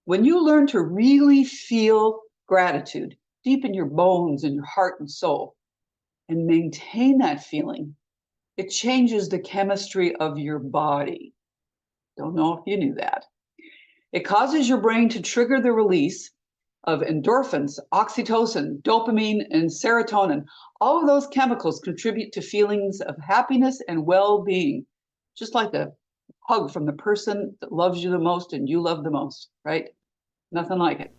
When you learn to really feel gratitude deep in your bones and your heart and soul and maintain that feeling, it changes the chemistry of your body. Don't know if you knew that. It causes your brain to trigger the release of endorphins, oxytocin, dopamine, and serotonin. All of those chemicals contribute to feelings of happiness and well-being, just like a hug from the person that loves you the most and you love the most, right? Nothing like it.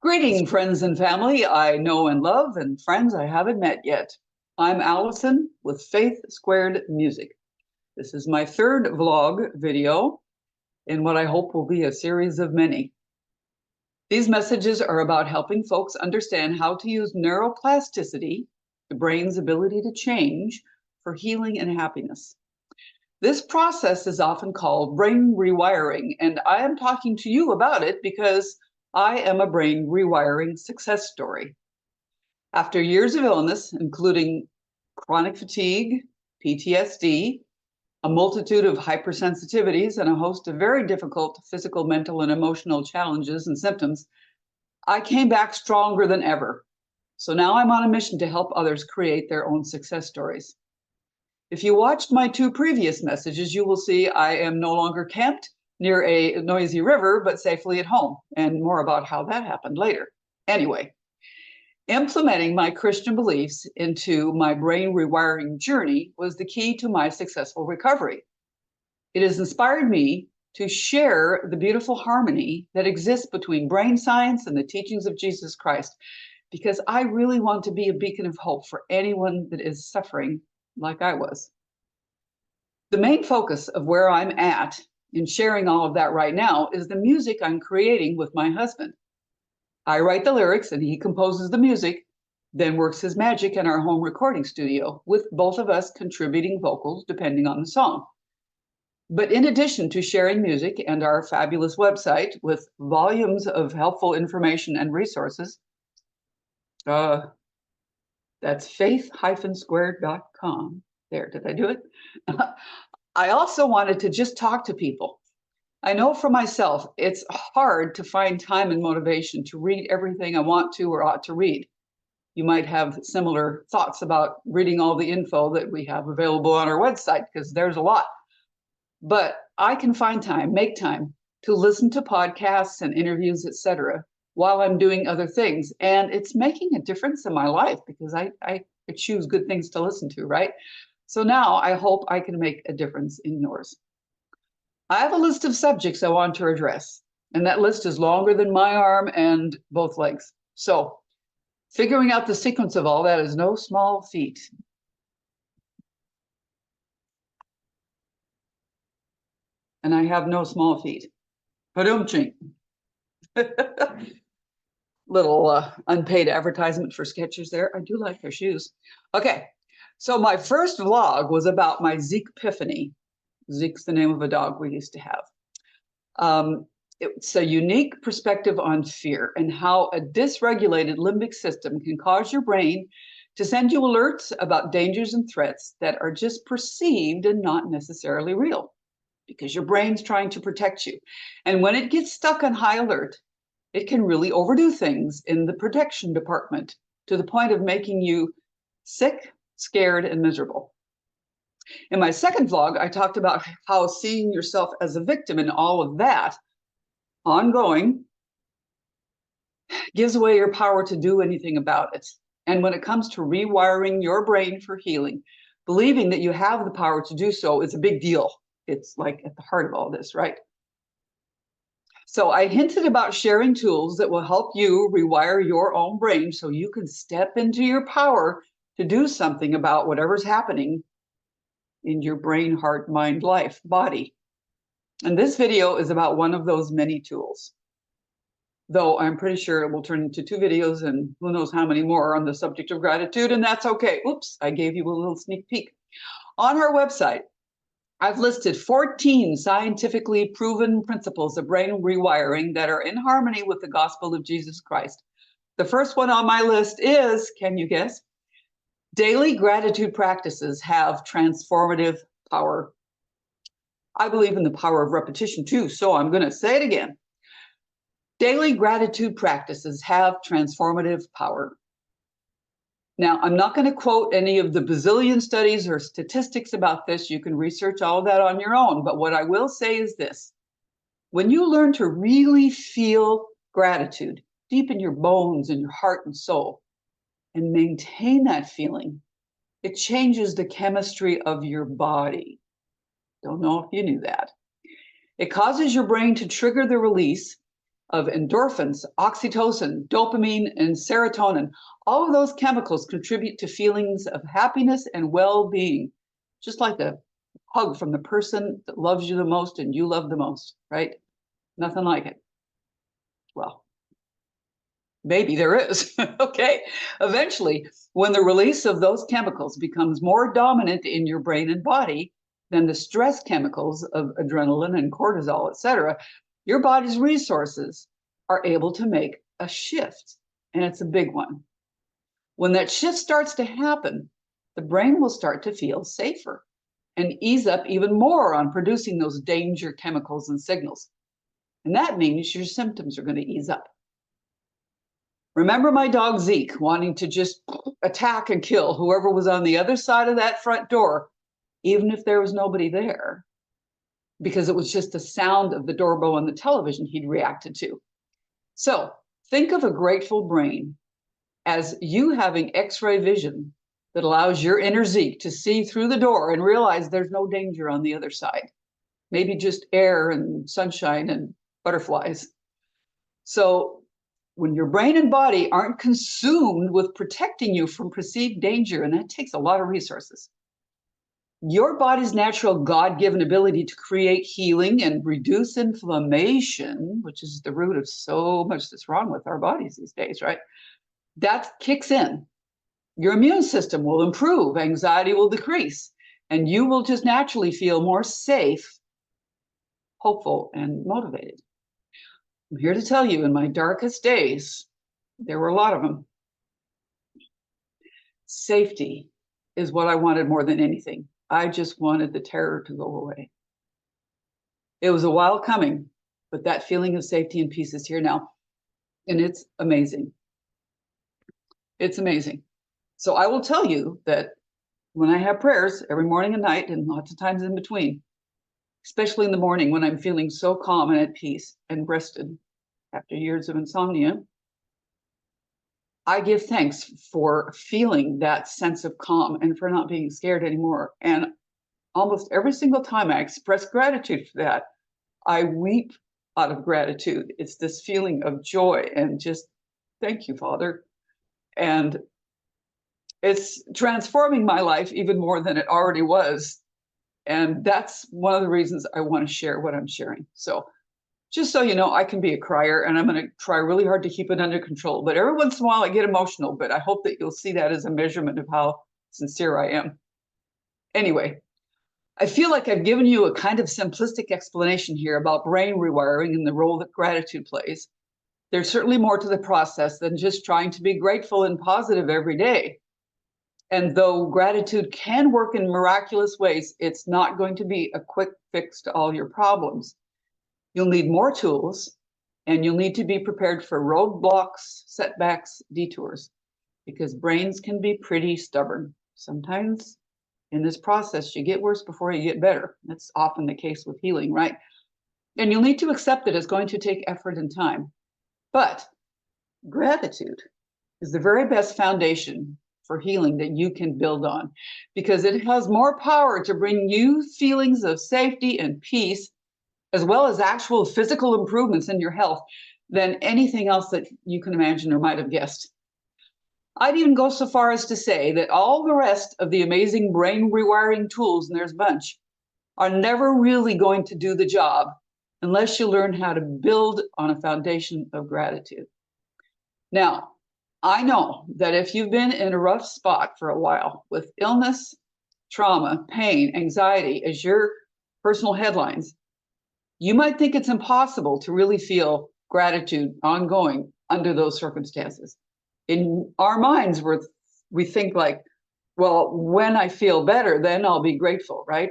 Greeting, friends and family I know and love, and friends I haven't met yet. I'm Allison with Faith Squared Music. This is my third vlog video in what I hope will be a series of many. These messages are about helping folks understand how to use neuroplasticity, the brain's ability to change, for healing and happiness. This process is often called brain rewiring, and I am talking to you about it because I am a brain rewiring success story. After years of illness, including chronic fatigue, PTSD, a multitude of hypersensitivities, and a host of very difficult physical, mental, and emotional challenges and symptoms, I came back stronger than ever. So now I'm on a mission to help others create their own success stories. If you watched my two previous messages, you will see I am no longer camped near a noisy river, but safely at home, and more about how that happened later. Anyway, implementing my Christian beliefs into my brain rewiring journey was the key to my successful recovery. It has inspired me to share the beautiful harmony that exists between brain science and the teachings of Jesus Christ, because I really want to be a beacon of hope for anyone that is suffering like I was. The main focus of where I'm at in sharing all of that right now is the music I'm creating with my husband. I write the lyrics and he composes the music, then works his magic in our home recording studio, with both of us contributing vocals depending on the song. But in addition to sharing music and our fabulous website with volumes of helpful information and resources, that's faith-squared.com. There, did I do it? I also wanted to just talk to people. I know for myself, it's hard to find time and motivation to read everything I want to or ought to read. You might have similar thoughts about reading all the info that we have available on our website, because there's a lot. But I can find time, make time to listen to podcasts and interviews, etc., while I'm doing other things. And it's making a difference in my life because I choose good things to listen to, right? So now I hope I can make a difference in yours. I have a list of subjects I want to address, and that list is longer than my arm and both legs. So figuring out the sequence of all that is no small feat. And I have no small feet. Padum-ching. Little unpaid advertisement for Skechers there. I do like their shoes. Okay, so my first vlog was about my Zeke epiphany. Zeke's the name of a dog we used to have. It's a unique perspective on fear and how a dysregulated limbic system can cause your brain to send you alerts about dangers and threats that are just perceived and not necessarily real, because your brain's trying to protect you. And when it gets stuck on high alert, it can really overdo things in the protection department to the point of making you sick, scared, and miserable. In my second vlog, I talked about how seeing yourself as a victim and all of that ongoing gives away your power to do anything about it. And when it comes to rewiring your brain for healing, believing that you have the power to do so is a big deal. It's like at the heart of all this, right? So I hinted about sharing tools that will help you rewire your own brain so you can step into your power to do something about whatever's happening in your brain, heart, mind, life, body. And this video is about one of those many tools. Though I'm pretty sure it will turn into 2 videos and who knows how many more on the subject of gratitude, and that's okay. Oops, I gave you a little sneak peek. On our website, I've listed 14 scientifically proven principles of brain rewiring that are in harmony with the gospel of Jesus Christ. The first one on my list is, can you guess? Daily gratitude practices have transformative power. I believe in the power of repetition too, so I'm going to say it again. Daily gratitude practices have transformative power. Now, I'm not going to quote any of the bazillion studies or statistics about this. You can research all of that on your own. But what I will say is this. When you learn to really feel gratitude deep in your bones and your heart and soul and maintain that feeling, it changes the chemistry of your body. Don't know if you knew that. It causes your brain to trigger the release of endorphins, oxytocin, dopamine, and serotonin. All of those chemicals contribute to feelings of happiness and well-being, just like a hug from the person that loves you the most and you love the most, right? Nothing like it. Well, maybe there is. Okay. Eventually, when the release of those chemicals becomes more dominant in your brain and body than the stress chemicals of adrenaline and cortisol, etc., your body's resources are able to make a shift, and it's a big one. When that shift starts to happen, the brain will start to feel safer and ease up even more on producing those danger chemicals and signals. And that means your symptoms are going to ease up. Remember my dog Zeke wanting to just attack and kill whoever was on the other side of that front door, even if there was nobody there, because it was just the sound of the doorbell on the television he'd reacted to. So think of a grateful brain as you having X-ray vision that allows your inner Zeke to see through the door and realize there's no danger on the other side. Maybe just air and sunshine and butterflies. So when your brain and body aren't consumed with protecting you from perceived danger, and that takes a lot of resources, your body's natural God-given ability to create healing and reduce inflammation, which is the root of so much that's wrong with our bodies these days, right? That kicks in. Your immune system will improve, anxiety will decrease, and you will just naturally feel more safe, hopeful, and motivated. I'm here to tell you, in my darkest days, there were a lot of them. Safety is what I wanted more than anything. I just wanted the terror to go away. It was a while coming, but that feeling of safety and peace is here now. And it's amazing. It's amazing. So I will tell you that when I have prayers every morning and night, and lots of times in between, especially in the morning when I'm feeling so calm and at peace and rested after years of insomnia, I give thanks for feeling that sense of calm and for not being scared anymore. And almost every single time I express gratitude for that, I weep out of gratitude. It's this feeling of joy and just thank you, Father. And it's transforming my life even more than it already was. And that's one of the reasons I want to share what I'm sharing. So just so you know, I can be a crier, and I'm going to try really hard to keep it under control. But every once in a while, I get emotional. But I hope that you'll see that as a measurement of how sincere I am. Anyway, I feel like I've given you a kind of simplistic explanation here about brain rewiring and the role that gratitude plays. There's certainly more to the process than just trying to be grateful and positive every day. And though gratitude can work in miraculous ways, it's not going to be a quick fix to all your problems. You'll need more tools, and you'll need to be prepared for roadblocks, setbacks, detours, because brains can be pretty stubborn. Sometimes in this process, you get worse before you get better. That's often the case with healing, right? And you'll need to accept that it's going to take effort and time. But gratitude is the very best foundation for healing that you can build on, because it has more power to bring you feelings of safety and peace, as well as actual physical improvements in your health, than anything else that you can imagine or might have guessed. I'd even go so far as to say that all the rest of the amazing brain rewiring tools, and there's a bunch, are never really going to do the job unless you learn how to build on a foundation of gratitude. Now, I know that if you've been in a rough spot for a while with illness, trauma, pain, anxiety as your personal headlines, you might think it's impossible to really feel gratitude ongoing under those circumstances. In our minds, we think like, well, when I feel better, then I'll be grateful, right?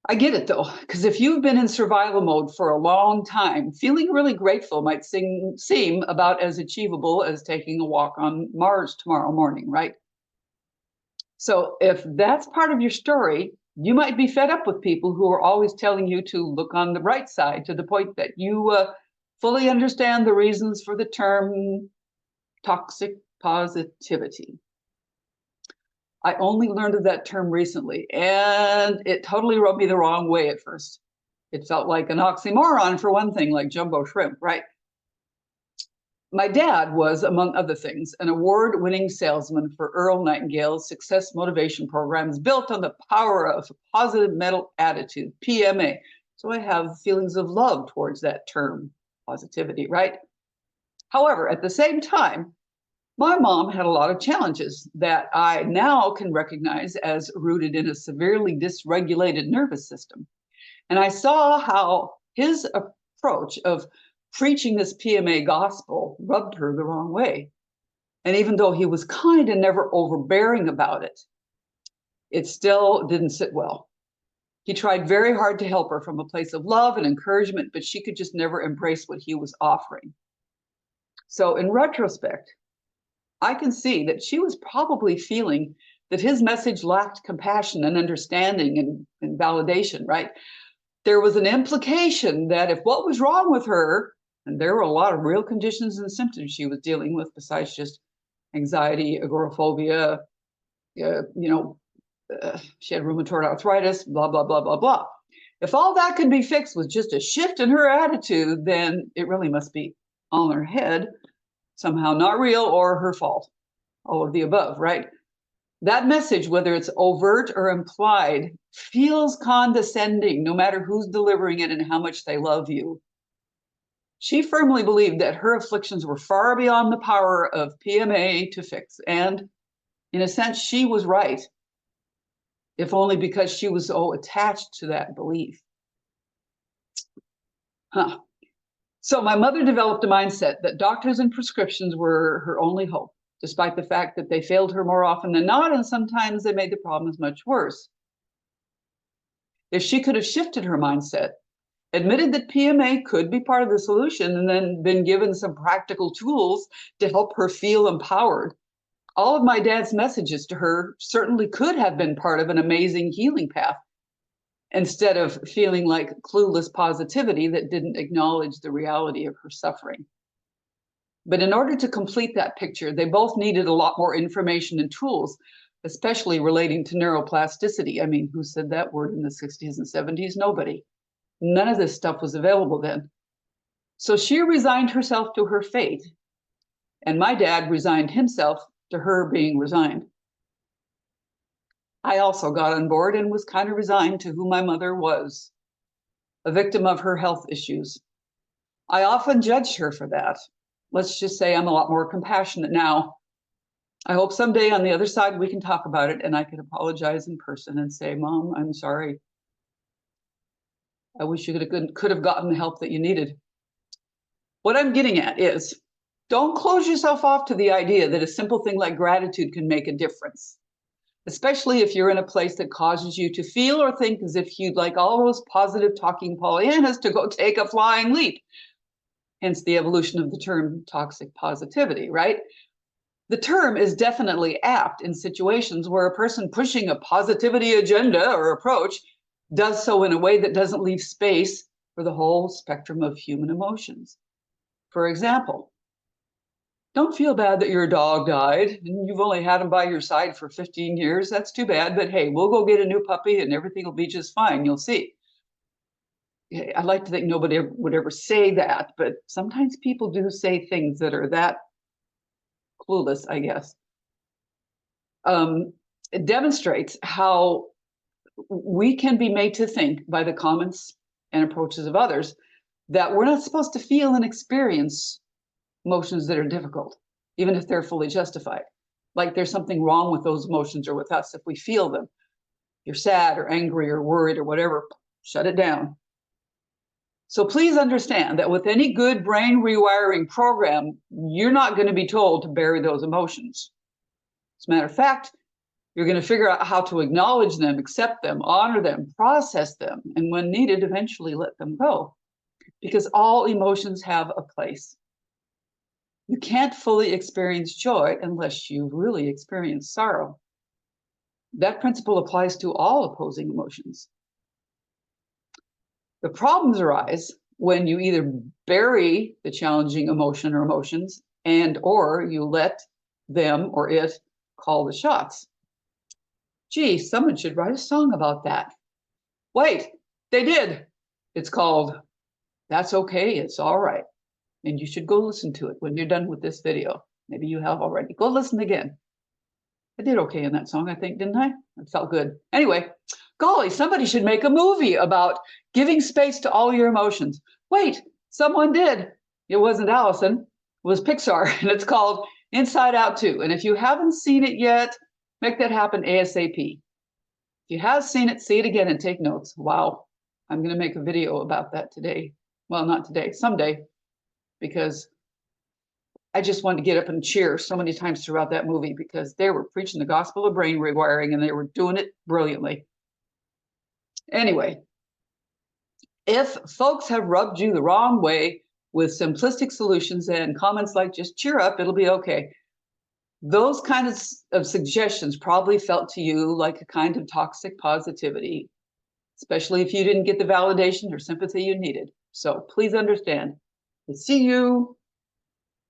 I get it though, because if you've been in survival mode for a long time, feeling really grateful might seem about as achievable as taking a walk on Mars tomorrow morning, right? So if that's part of your story, you might be fed up with people who are always telling you to look on the bright side, to the point that you fully understand the reasons for the term toxic positivity. I only learned of that term recently, and it totally rubbed me the wrong way at first. It felt like an oxymoron, for one thing, like jumbo shrimp, right? My dad was, among other things, an award-winning salesman for Earl Nightingale's success motivation programs built on the power of a positive mental attitude, PMA. So I have feelings of love towards that term, positivity, right? However, at the same time, my mom had a lot of challenges that I now can recognize as rooted in a severely dysregulated nervous system. And I saw how his approach of preaching this PMA gospel rubbed her the wrong way. And even though he was kind and never overbearing about it, it still didn't sit well. He tried very hard to help her from a place of love and encouragement, but she could just never embrace what he was offering. So in retrospect, I can see that she was probably feeling that his message lacked compassion and understanding and validation, right? There was an implication that if what was wrong with her, and there were a lot of real conditions and symptoms she was dealing with besides just anxiety, agoraphobia, she had rheumatoid arthritis, blah, blah, blah, blah, blah. If all that could be fixed with just a shift in her attitude, then it really must be on her head, somehow not real, or her fault, all of the above, right? That message, whether it's overt or implied, feels condescending, no matter who's delivering it and how much they love you. She firmly believed that her afflictions were far beyond the power of PMA to fix. And in a sense, she was right, if only because she was so attached to that belief. So my mother developed a mindset that doctors and prescriptions were her only hope, despite the fact that they failed her more often than not, and sometimes they made the problems much worse. If she could have shifted her mindset, admitted that PMA could be part of the solution, and then been given some practical tools to help her feel empowered, all of my dad's messages to her certainly could have been part of an amazing healing path, instead of feeling like clueless positivity that didn't acknowledge the reality of her suffering. But in order to complete that picture, they both needed a lot more information and tools, especially relating to neuroplasticity. I mean, who said that word in the 60s and 70s? Nobody. None of this stuff was available then. So she resigned herself to her fate, and my dad resigned himself to her being resigned. I also got on board and was kind of resigned to who my mother was, a victim of her health issues. I often judged her for that. Let's just say I'm a lot more compassionate now. I hope someday on the other side we can talk about it and I can apologize in person and say, Mom, I'm sorry. I wish you could have gotten the help that you needed. What I'm getting at is, don't close yourself off to the idea that a simple thing like gratitude can make a difference, especially if you're in a place that causes you to feel or think as if you'd like all those positive talking Pollyannas to go take a flying leap. Hence the evolution of the term toxic positivity, right? The term is definitely apt in situations where a person pushing a positivity agenda or approach does so in a way that doesn't leave space for the whole spectrum of human emotions. For example, don't feel bad that your dog died and you've only had him by your side for 15 years. That's too bad, but hey, we'll go get a new puppy and everything will be just fine. You'll see. I'd like to think nobody would ever say that, but sometimes people do say things that are that clueless, I guess. It demonstrates how we can be made to think by the comments and approaches of others that we're not supposed to feel and experience emotions that are difficult, even if they're fully justified. Like there's something wrong with those emotions or with us if we feel them. You're sad or angry or worried or whatever, shut it down. So please understand that with any good brain rewiring program, you're not going to be told to bury those emotions. As a matter of fact, you're going to figure out how to acknowledge them, accept them, honor them, process them, and when needed, eventually let them go. Because all emotions have a place. You can't fully experience joy unless you really experience sorrow. That principle applies to all opposing emotions. The problems arise when you either bury the challenging emotion or emotions and or you let them or it call the shots. Gee, someone should write a song about that. Wait, they did. It's called That's Okay, It's All Right. And you should go listen to it when you're done with this video. Maybe you have already. Go listen again. I did okay in that song, I think, didn't I? It felt good. Anyway, golly, somebody should make a movie about giving space to all your emotions. Wait, someone did. It wasn't Allison. It was Pixar, and it's called Inside Out 2. And if you haven't seen it yet, make that happen ASAP. If you have seen it, see it again and take notes. Wow, I'm going to make a video about that today. Well, not today, someday, because I just wanted to get up and cheer so many times throughout that movie because they were preaching the gospel of brain rewiring and they were doing it brilliantly. Anyway, if folks have rubbed you the wrong way with simplistic solutions and comments like just cheer up, it'll be okay. Those kinds of suggestions probably felt to you like a kind of toxic positivity, especially if you didn't get the validation or sympathy you needed. So please understand, I see you,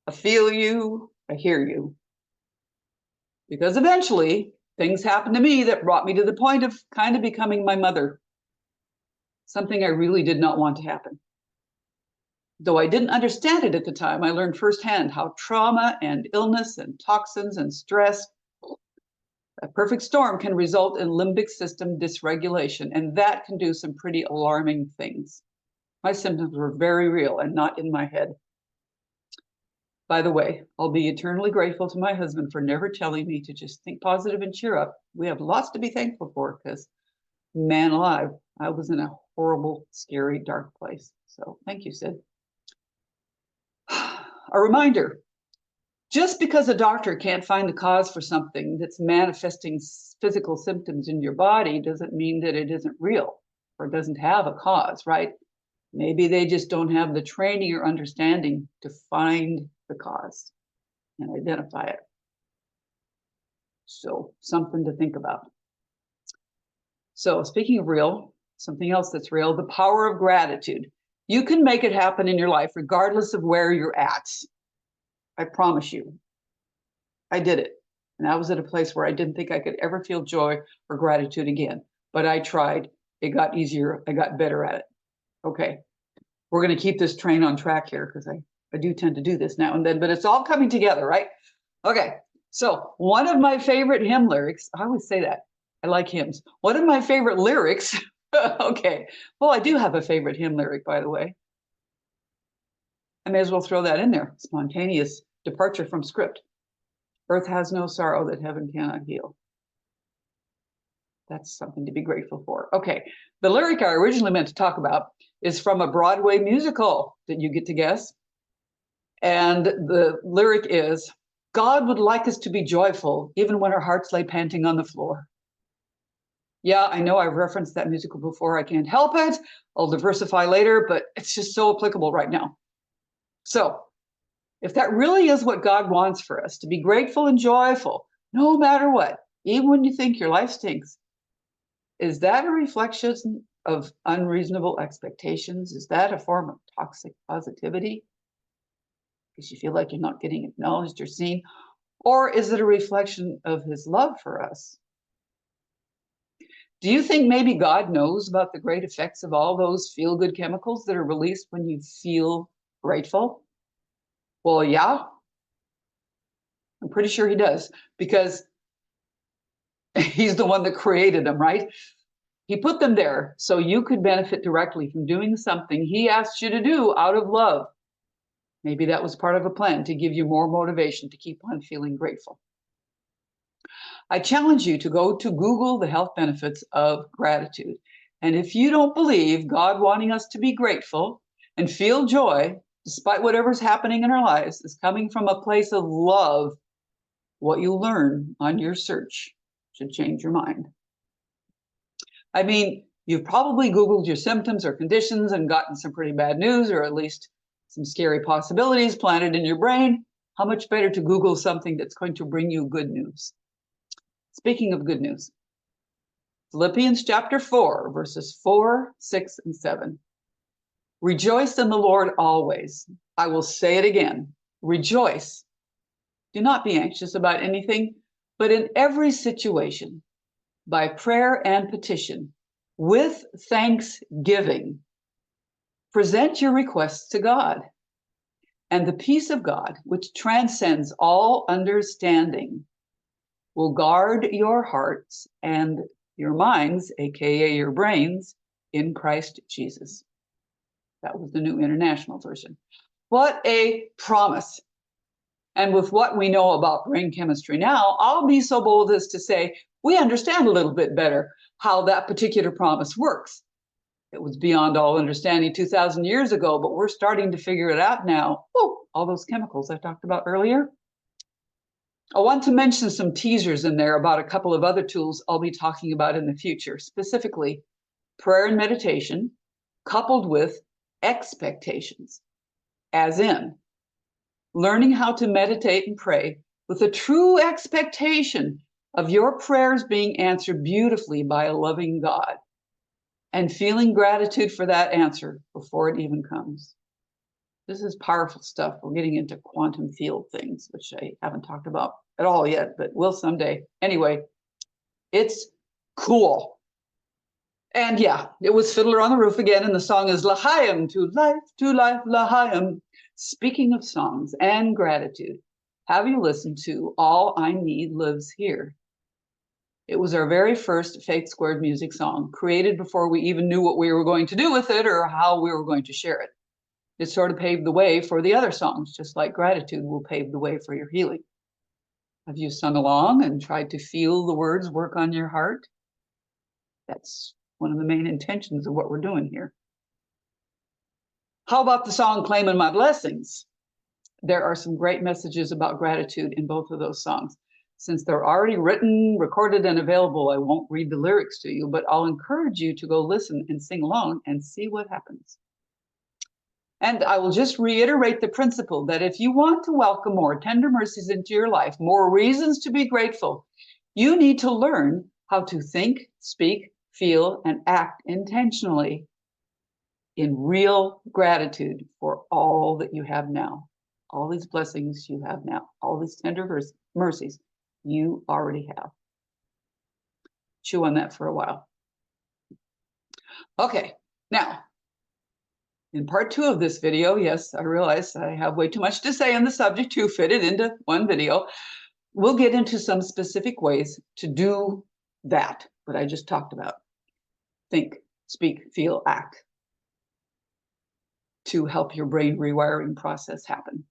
I feel you, I hear you. Because eventually things happened to me that brought me to the point of kind of becoming my mother. Something I really did not want to happen. Though I didn't understand it at the time, I learned firsthand how trauma and illness and toxins and stress, a perfect storm, can result in limbic system dysregulation, and that can do some pretty alarming things. My symptoms were very real and not in my head. By the way, I'll be eternally grateful to my husband for never telling me to just think positive and cheer up. We have lots to be thankful for because, man alive, I was in a horrible, scary, dark place. So thank you, Sid. A reminder, just because a doctor can't find the cause for something that's manifesting physical symptoms in your body doesn't mean that it isn't real or doesn't have a cause, right? Maybe they just don't have the training or understanding to find the cause and identify it. So something to think about. So speaking of real, something else that's real, the power of gratitude. You can make it happen in your life regardless of where you're at. I promise you. I did it. And I was at a place where I didn't think I could ever feel joy or gratitude again. But I tried. It got easier. I got better at it. Okay. We're going to keep this train on track here because I do tend to do this now and then, but it's all coming together, right? Okay. So one of my favorite hymn lyrics, I always say that. I like hymns. One of my favorite lyrics, okay. Well, I do have a favorite hymn lyric, by the way. I may as well throw that in there. Spontaneous departure from script. Earth has no sorrow that heaven cannot heal. That's something to be grateful for. Okay, the lyric I originally meant to talk about is from a Broadway musical that you get to guess. And the lyric is, God would like us to be joyful, even when our hearts lay panting on the floor. Yeah, I know I've referenced that musical before. I can't help it. I'll diversify later, but it's just so applicable right now. So if that really is what God wants for us, to be grateful and joyful, no matter what, even when you think your life stinks, is that a reflection of unreasonable expectations? Is that a form of toxic positivity? Because you feel like you're not getting acknowledged or seen? Or is it a reflection of his love for us? Do you think maybe God knows about the great effects of all those feel-good chemicals that are released when you feel grateful? Well, yeah, I'm pretty sure he does, because he's the one that created them, right? He put them there so you could benefit directly from doing something he asked you to do out of love. Maybe that was part of a plan to give you more motivation to keep on feeling grateful. I challenge you to go to Google the health benefits of gratitude. And if you don't believe God wanting us to be grateful and feel joy despite whatever's happening in our lives is coming from a place of love, what you learn on your search should change your mind. I mean, you've probably Googled your symptoms or conditions and gotten some pretty bad news, or at least some scary possibilities planted in your brain. How much better to Google something that's going to bring you good news? Speaking of good news, Philippians chapter 4, verses 4, 6, and 7. Rejoice in the Lord always. I will say it again. Rejoice. Do not be anxious about anything, but in every situation, by prayer and petition, with thanksgiving, present your requests to God. And the peace of God, which transcends all understanding, will guard your hearts and your minds, aka your brains, in Christ Jesus. That was the New International Version. What a promise. And with what we know about brain chemistry now, I'll be so bold as to say we understand a little bit better how that particular promise works. It was beyond all understanding 2,000 years ago, but we're starting to figure it out now. Oh, all those chemicals I talked about earlier. I want to mention some teasers in there about a couple of other tools I'll be talking about in the future, specifically prayer and meditation, coupled with expectations, as in learning how to meditate and pray with a true expectation of your prayers being answered beautifully by a loving God, and feeling gratitude for that answer before it even comes. This is powerful stuff. We're getting into quantum field things, which I haven't talked about at all yet, but will someday. Anyway, it's cool. And yeah, it was Fiddler on the Roof again, and the song is L'chaim, to life, L'chaim. Speaking of songs and gratitude, have you listened to All I Need Lives Here? It was our very first Faith Squared music song, created before we even knew what we were going to do with it or how we were going to share it. It sort of paved the way for the other songs, just like gratitude will pave the way for your healing. Have you sung along and tried to feel the words work on your heart? That's one of the main intentions of what we're doing here. How about the song Claiming My Blessings? There are some great messages about gratitude in both of those songs. Since they're already written, recorded, and available, I won't read the lyrics to you, but I'll encourage you to go listen and sing along and see what happens. And I will just reiterate the principle that if you want to welcome more tender mercies into your life, more reasons to be grateful, you need to learn how to think, speak, feel, and act intentionally in real gratitude for all that you have now, all these blessings you have now, all these tender mercies you already have. Chew on that for a while. Okay, now, in part 2 of this video, yes, I realize I have way too much to say on the subject to fit it into one video. We'll get into some specific ways to do that, what I just talked about. Think, speak, feel, act, to help your brain rewiring process happen.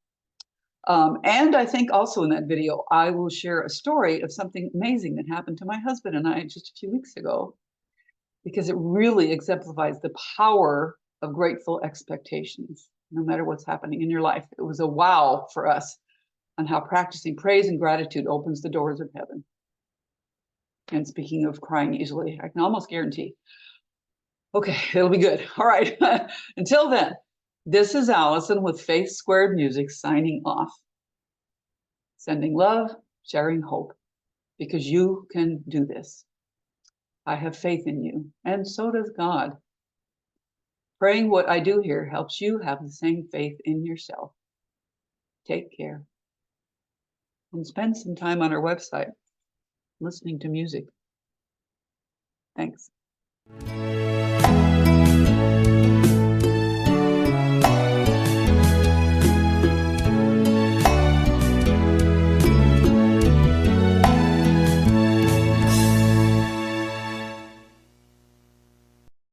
And I think also in that video, I will share a story of something amazing that happened to my husband and I just a few weeks ago, because it really exemplifies the power of grateful expectations, no matter what's happening in your life. It was a wow for us on how practicing praise and gratitude opens the doors of heaven. And speaking of crying easily, I can almost guarantee. Okay, it'll be good. All right. Until then, this is Allison with Faith Squared Music signing off. Sending love, sharing hope, because you can do this. I have faith in you, and so does God. Praying what I do here helps you have the same faith in yourself. Take care. And spend some time on our website listening to music. Thanks.